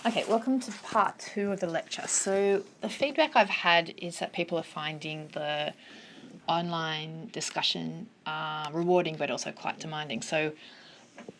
Okay, welcome to part 2 of the lecture. So the feedback I've had is that people are finding the online discussion rewarding but also quite demanding. So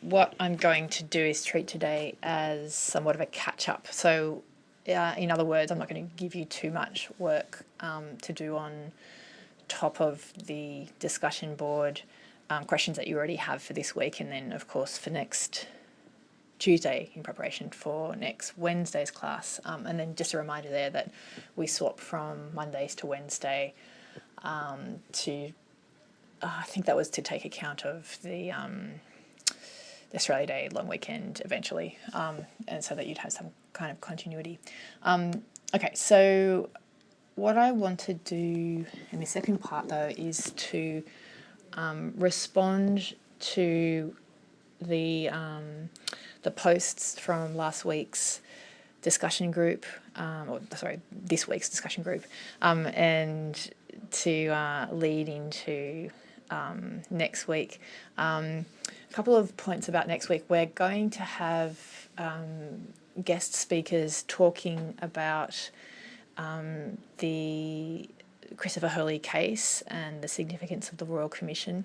what I'm going to do is treat today as somewhat of a catch-up. So in other words, I'm not going to give you too much work to do on top of the discussion board questions that you already have for this week, and then of course for next Tuesday in preparation for next Wednesday's class. And then just a reminder there that we swap from Mondays to Wednesday to, I think that was to take account of the Australia Day long weekend eventually, and so that you'd have some kind of continuity. Okay, so what I want to do in the second part though is to respond to the posts from last week's discussion group, this week's discussion group, and to lead into next week. A couple of points about next week. We're going to have guest speakers talking about the Christopher Hurley case and the significance of the Royal Commission.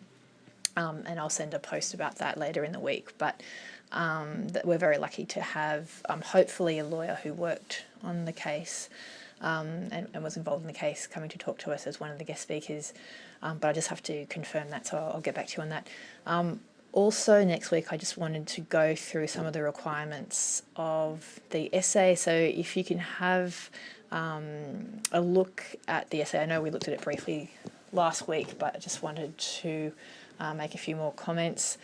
And I'll send a post about that later in the week. But that we're very lucky to have hopefully a lawyer who worked on the case and was involved in the case coming to talk to us as one of the guest speakers. But I just have to confirm that, so I'll get back to you on that. Also next week I just wanted to go through some of the requirements of the essay. So if you can have a look at the essay. I know we looked at it briefly last week, but I just wanted to make a few more comments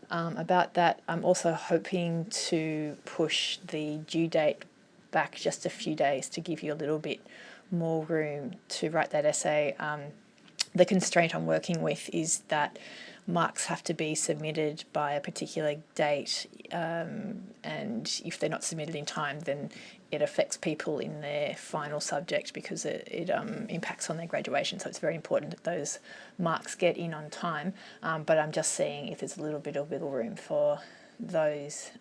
about that. I'm also hoping to push the due date back just a few days to give you a little bit more room to write that essay. The constraint I'm working with is that marks have to be submitted by a particular date, and if they're not submitted in time, then it affects people in their final subject because it impacts on their graduation. So it's very important that those marks get in on time, but I'm just seeing if there's a little bit of wiggle room for those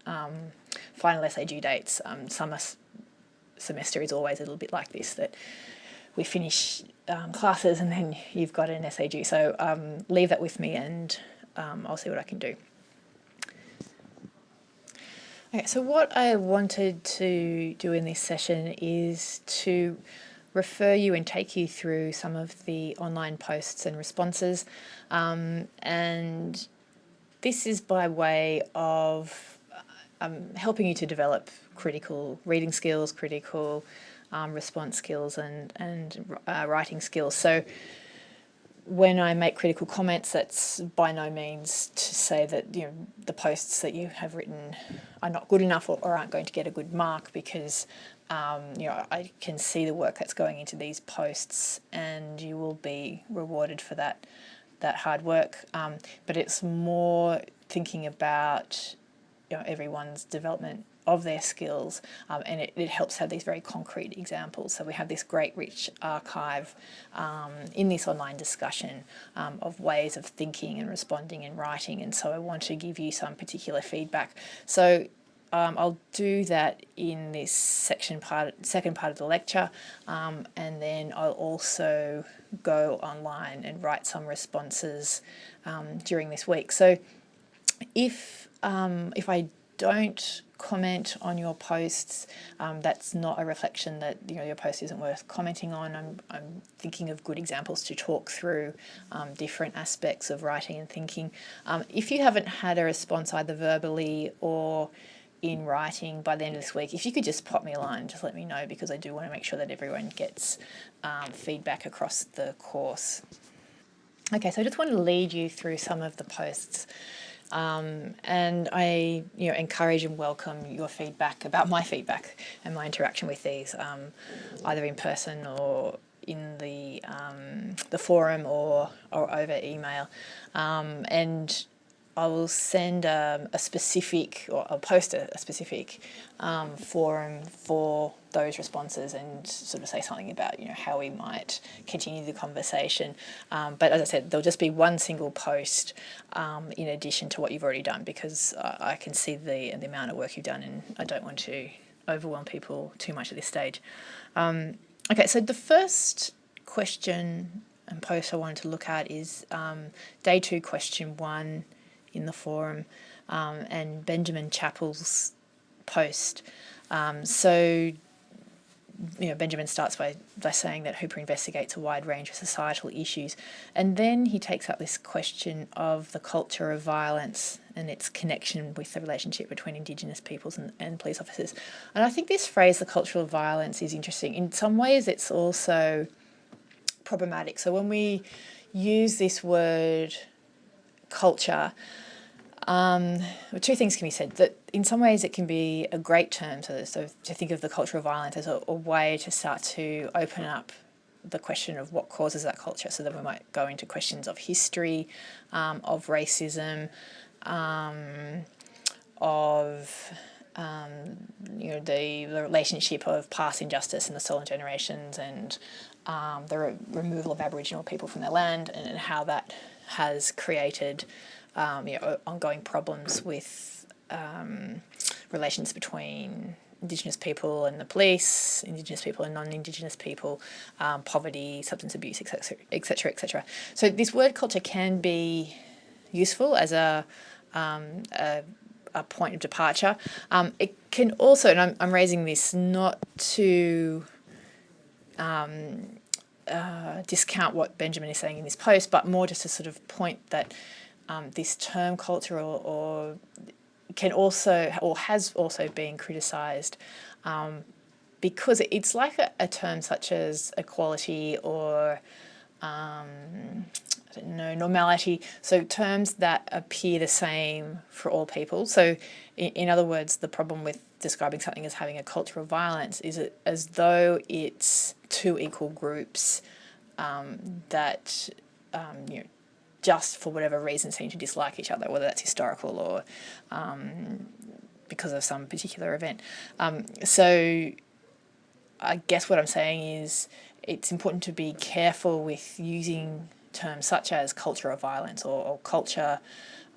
final essay due dates. Summer semester is always a little bit like this, that we finish classes and then you've got an essay due. So leave that with me and I'll see what I can do. Okay, so what I wanted to do in this session is to refer you and take you through some of the online posts and responses, and this is by way of helping you to develop critical reading skills, critical response skills and writing skills. So when I make critical comments, that's by no means to say that the posts that you have written are not good enough or aren't going to get a good mark, because I can see the work that's going into these posts and you will be rewarded for that hard work. But it's more thinking about everyone's development of their skills, and it helps have these very concrete examples. So we have this great rich archive in this online discussion of ways of thinking and responding and writing, and so I want to give you some particular feedback. So I'll do that in this second part of the lecture, and then I'll also go online and write some responses during this week. So if I don't comment on your posts, that's not a reflection that your post isn't worth commenting on. I'm thinking of good examples to talk through different aspects of writing and thinking. If you haven't had a response either verbally or in writing by the end of this week, if you could just pop me a line, just let me know, because I do want to make sure that everyone gets feedback across the course. Okay, so I just want to lead you through some of the posts. And I encourage and welcome your feedback about my feedback and my interaction with these, either in person or in the forum or over email. And I will send a specific, or I'll post a specific forum for those responses and sort of say something about how we might continue the conversation. But as I said, there'll just be one single post in addition to what you've already done, because I can see the amount of work you've done, and I don't want to overwhelm people too much at this stage. Okay, so the first question and post I wanted to look at is day 2, question 1 in the forum, and Benjamin Chappell's post. So Benjamin starts by saying that Hooper investigates a wide range of societal issues, and then he takes up this question of the culture of violence and its connection with the relationship between Indigenous peoples and police officers. And I think this phrase, the culture of violence, is interesting. In some ways it's also problematic. So when we use this word culture, two things can be said. That in some ways it can be a great term, so to think of the culture of violence as a way to start to open up the question of what causes that culture. So then we might go into questions of history, of racism, of the relationship of past injustice and the stolen generations, and the removal of Aboriginal people from their land, and how that has created ongoing problems with relations between Indigenous people and the police, Indigenous people and non-Indigenous people, poverty, substance abuse, etc., etc., etc. So this word culture can be useful as a point of departure. It can also, and I'm raising this not to discount what Benjamin is saying in this post, but more just to sort of point that this term culture or can also, or has also been criticised because it's like a term such as equality or normality, so terms that appear the same for all people. So in other words, the problem with describing something as having a culture of violence is as though it's two equal groups that just for whatever reason seem to dislike each other, whether that's historical or because of some particular event. So I guess what I'm saying is it's important to be careful with using terms such as culture of violence or culture,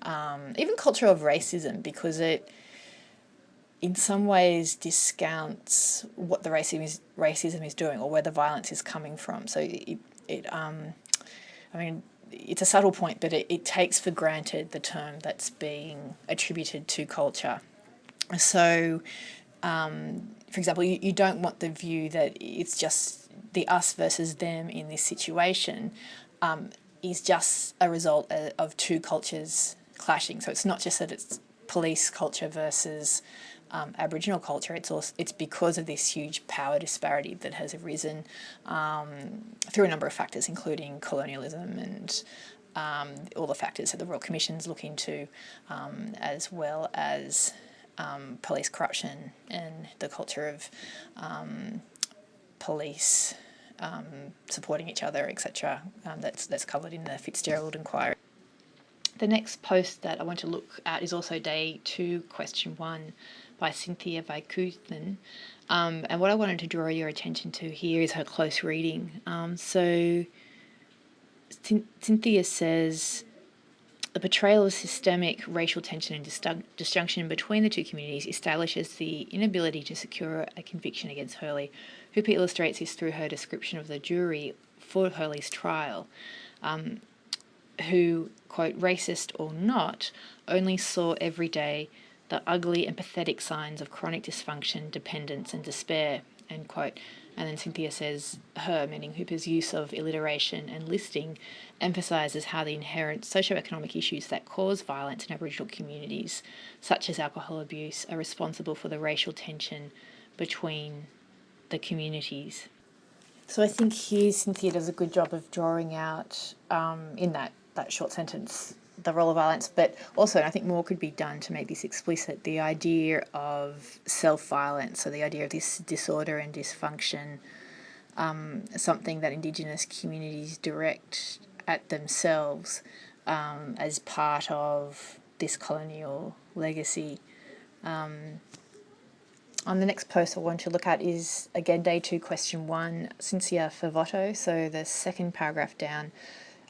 even culture of racism, because it in some ways discounts what the racism is doing or where the violence is coming from. So it's a subtle point, but it takes for granted the term that's being attributed to culture. So, for example, you don't want the view that it's just the us versus them in this situation is just a result of two cultures clashing. So it's not just that it's police culture versus Aboriginal culture. It's because of this huge power disparity that has arisen through a number of factors, including colonialism and all the factors that the Royal Commission's look into, as well as police corruption and the culture of police supporting each other, etc. That's covered in the Fitzgerald inquiry. The next post that I want to look at is also day 2, question 1 by Cynthia Vaikuthan. And what I wanted to draw your attention to here is her close reading. So Cynthia says, the portrayal of systemic racial tension and disjunction between the two communities establishes the inability to secure a conviction against Hurley. Hooper illustrates this through her description of the jury for Hurley's trial, who, quote, racist or not, only saw every day the ugly and pathetic signs of chronic dysfunction, dependence and despair, end quote. And then Cynthia says, her, meaning Hooper's use of alliteration and listing, emphasises how the inherent socioeconomic issues that cause violence in Aboriginal communities, such as alcohol abuse, are responsible for the racial tension between the communities. So I think here Cynthia does a good job of drawing out, in that short sentence, the role of violence, but also, and I think more could be done to make this explicit, the idea of self-violence, so the idea of this disorder and dysfunction, something that Indigenous communities direct at themselves as part of this colonial legacy. On the next post I want to look at is, again, day 2, question 1, Cynthia Favotto, so the second paragraph down.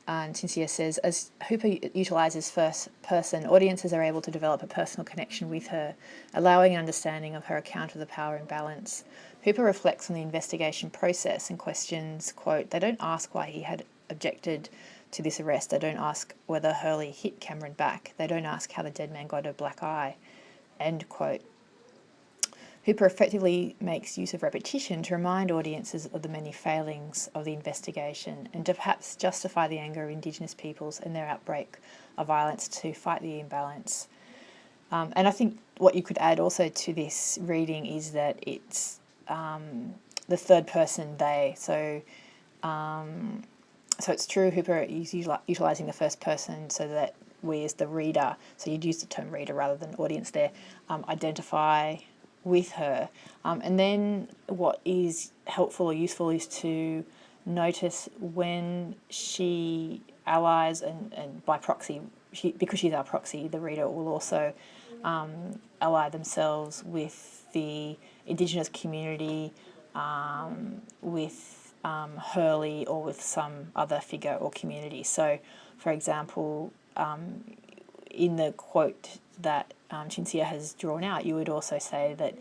And Cynthia says, as Hooper utilises first person, audiences are able to develop a personal connection with her, allowing an understanding of her account of the power imbalance. Hooper reflects on the investigation process and questions, quote, they don't ask why he had objected to this arrest. They don't ask whether Hurley hit Cameron back. They don't ask how the dead man got a black eye, end quote. Hooper effectively makes use of repetition to remind audiences of the many failings of the investigation and to perhaps justify the anger of Indigenous peoples and their outbreak of violence to fight the imbalance. And I think what you could add also to this reading is that it's the third person they. So it's true Hooper is utilising the first person so that we as the reader, so you'd use the term reader rather than audience there, identify with her. And then what is helpful or useful is to notice when she allies and by proxy, because she's our proxy, the reader will also ally themselves with the Indigenous community, with Hurley or with some other figure or community. So, for example, in the quote that Chintzia has drawn out, you would also say that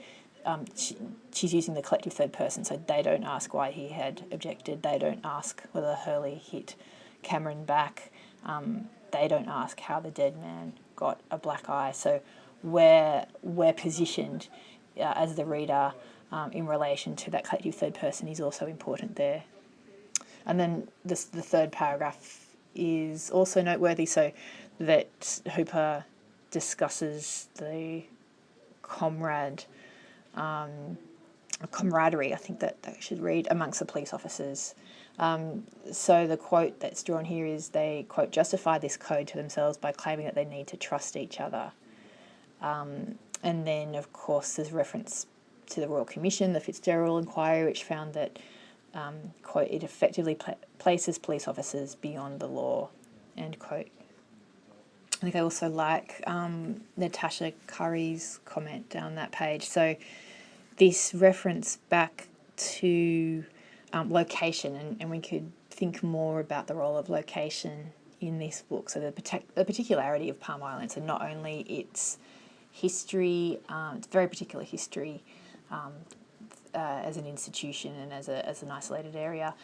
she's using the collective third person, so they don't ask why he had objected, they don't ask whether Hurley hit Cameron back, they don't ask how the dead man got a black eye. So we're positioned as the reader in relation to that collective third person is also important there. And then the third paragraph is also noteworthy, so that Hooper discusses the camaraderie, I think that I should read, amongst the police officers. So the quote that's drawn here is they, quote, justify this code to themselves by claiming that they need to trust each other. And then, of course, there's reference to the Royal Commission, the Fitzgerald Inquiry, which found that, quote, it effectively places police officers beyond the law, end quote. I think I also like Natasha Curry's comment down that page. So this reference back to location, and we could think more about the role of location in this book. So the particularity of Palm Island, so not only its history, its very particular history as an institution and as an isolated area,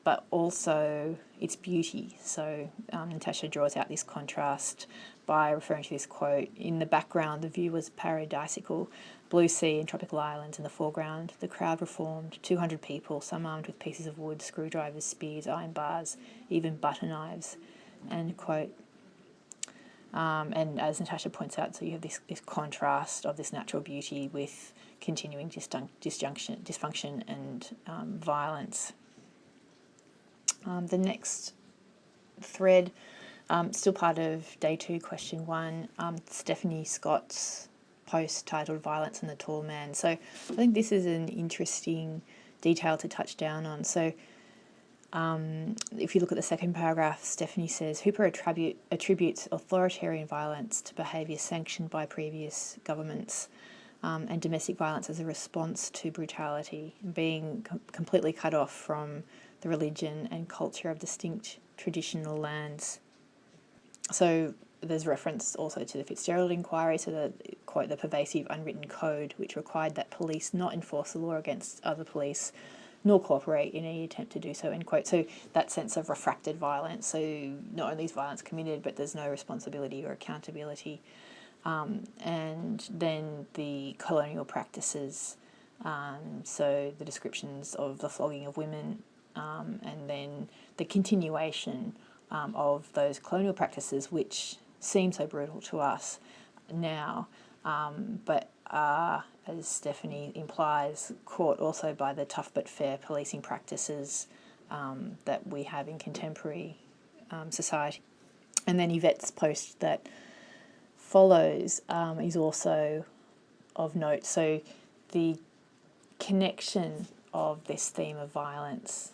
but also its beauty. So Natasha draws out this contrast by referring to this quote, in the background the view was paradisical, blue sea and tropical islands in the foreground, the crowd reformed, 200 people, some armed with pieces of wood, screwdrivers, spears, iron bars, even butter knives, end quote. And as Natasha points out, so you have this contrast of this natural beauty with continuing dysfunction and violence. The next thread, still part of day 2, question 1, Stephanie Scott's post titled Violence and the Tall Man. So I think this is an interesting detail to touch down on. So if you look at the second paragraph, Stephanie says, Hooper attributes authoritarian violence to behaviour sanctioned by previous governments and domestic violence as a response to brutality, being completely cut off from the religion and culture of distinct traditional lands. So there's reference also to the Fitzgerald Inquiry, so the, quote, the pervasive unwritten code which required that police not enforce the law against other police nor cooperate in any attempt to do so, end quote. So that sense of refracted violence, so not only is violence committed, but there's no responsibility or accountability. And then the colonial practices, so the descriptions of the flogging of women, and then the continuation of those colonial practices which seem so brutal to us now, but are, as Stephanie implies, caught also by the tough but fair policing practices that we have in contemporary society. And then Yvette's post that follows is also of note. So the connection of this theme of violence,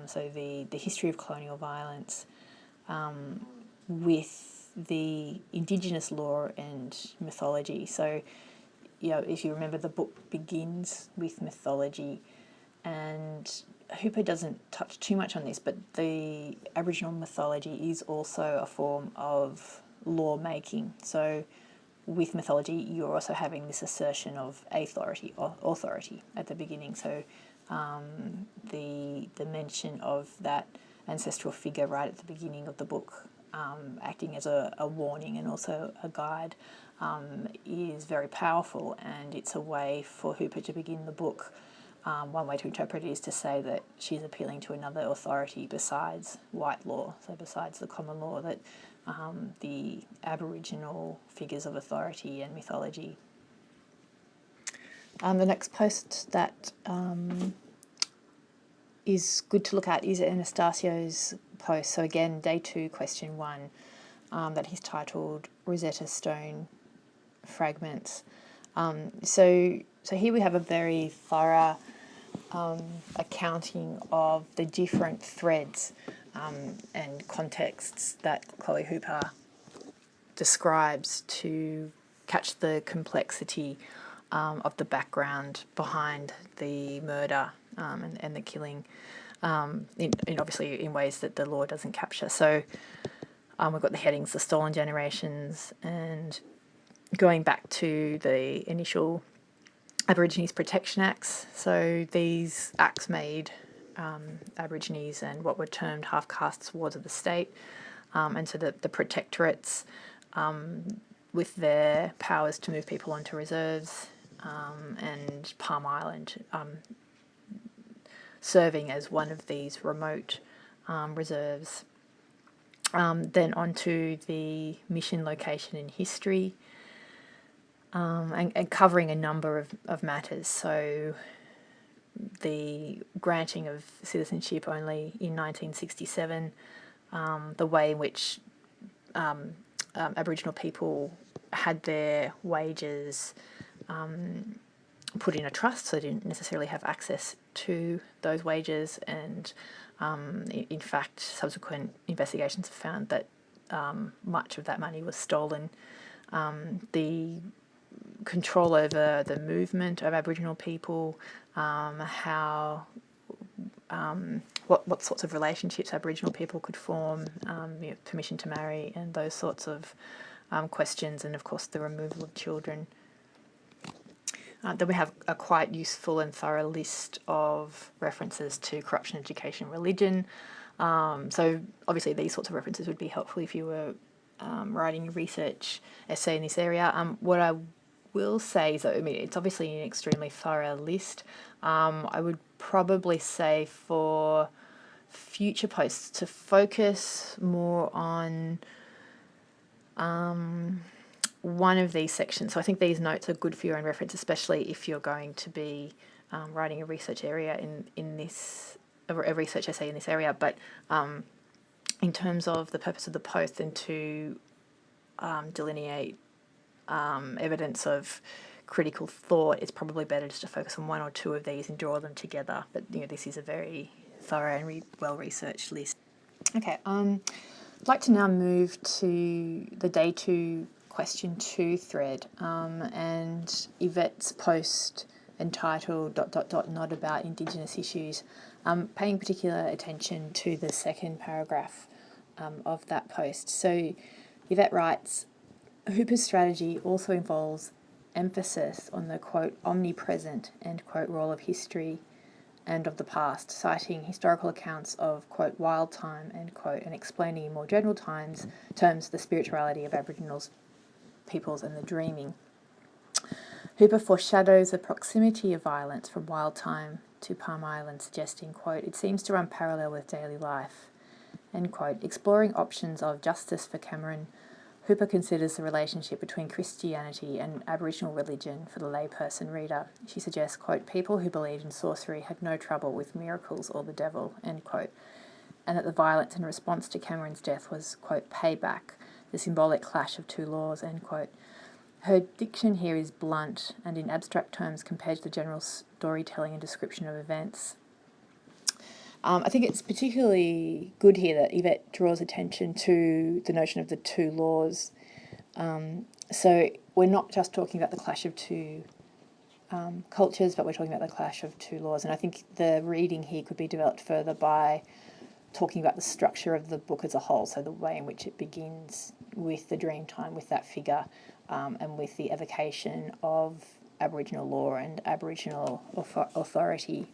so the history of colonial violence, with the Indigenous lore and mythology. So, you know, if you remember, the book begins with mythology, and Hooper doesn't touch too much on this, but the Aboriginal mythology is also a form of law making. So with mythology, you're also having this assertion of authority at the beginning. So the mention of that ancestral figure right at the beginning of the book, acting as a warning and also a guide, is very powerful, and it's a way for Hooper to begin the book. One way to interpret it is to say that she's appealing to another authority besides white law, so besides the common law, that the Aboriginal figures of authority and mythology. The next post that is good to look at is Anastasio's post. So again, day 2, question 1, that he's titled Rosetta Stone Fragments. So here we have a very thorough accounting of the different threads and contexts that Chloe Hooper describes to catch the complexity of the background behind the murder and the killing, in obviously in ways that the law doesn't capture. So we've got the headings, the stolen generations, and going back to the initial Aborigines Protection Acts. So these acts made Aborigines and what were termed half-castes wards of the state, and so the protectorates, with their powers to move people onto reserves, and Palm Island serving as one of these remote reserves. Then onto the mission, location and history, and covering a number of matters. So the granting of citizenship only in 1967, the way in which Aboriginal people had their wages put in a trust, so they didn't necessarily have access to those wages, and in fact subsequent investigations have found that much of that money was stolen. The control over the movement of Aboriginal people, what sorts of relationships Aboriginal people could form, permission to marry and those sorts of questions, and of course the removal of children. Then we have a quite useful and thorough list of references to corruption, education, religion. So obviously these sorts of references would be helpful if you were writing a research essay in this area. What I will say is that, I mean, it's obviously an extremely thorough list. I would probably say for future posts to focus more on one of these sections. So I think these notes are good for your own reference, especially if you're going to be writing a research area in this, a research essay in this area. But in terms of the purpose of the post, and to delineate evidence of critical thought, it's probably better just to focus on one or two of these and draw them together. But this is a very thorough and well-researched list. Okay, I'd like to now move to the day 2 question 2 thread, and Yvette's post entitled ... not about Indigenous issues, paying particular attention to the second paragraph of that post. So Yvette writes, Hooper's strategy also involves emphasis on the, quote, omnipresent, end quote, role of history and of the past, citing historical accounts of, quote, wild time, end quote, and explaining in more general terms the spirituality of Aboriginal peoples and the dreaming. Hooper foreshadows the proximity of violence from wild time to Palm Island, suggesting, quote, it seems to run parallel with daily life, end quote. Exploring options of justice for Cameron, Hooper considers the relationship between Christianity and Aboriginal religion for the layperson reader. She suggests, quote, people who believed in sorcery had no trouble with miracles or the devil, end quote, and that the violence in response to Cameron's death was, quote, payback, the symbolic clash of two laws, end quote. Her diction here is blunt and in abstract terms compared to the general storytelling and description of events. I think it's particularly good here that Yvette draws attention to the notion of the two laws. So we're not just talking about the clash of two cultures, but we're talking about the clash of two laws. And I think the reading here could be developed further by talking about the structure of the book as a whole, so the way in which it begins with the dream time, with that figure, and with the evocation of Aboriginal law and Aboriginal authority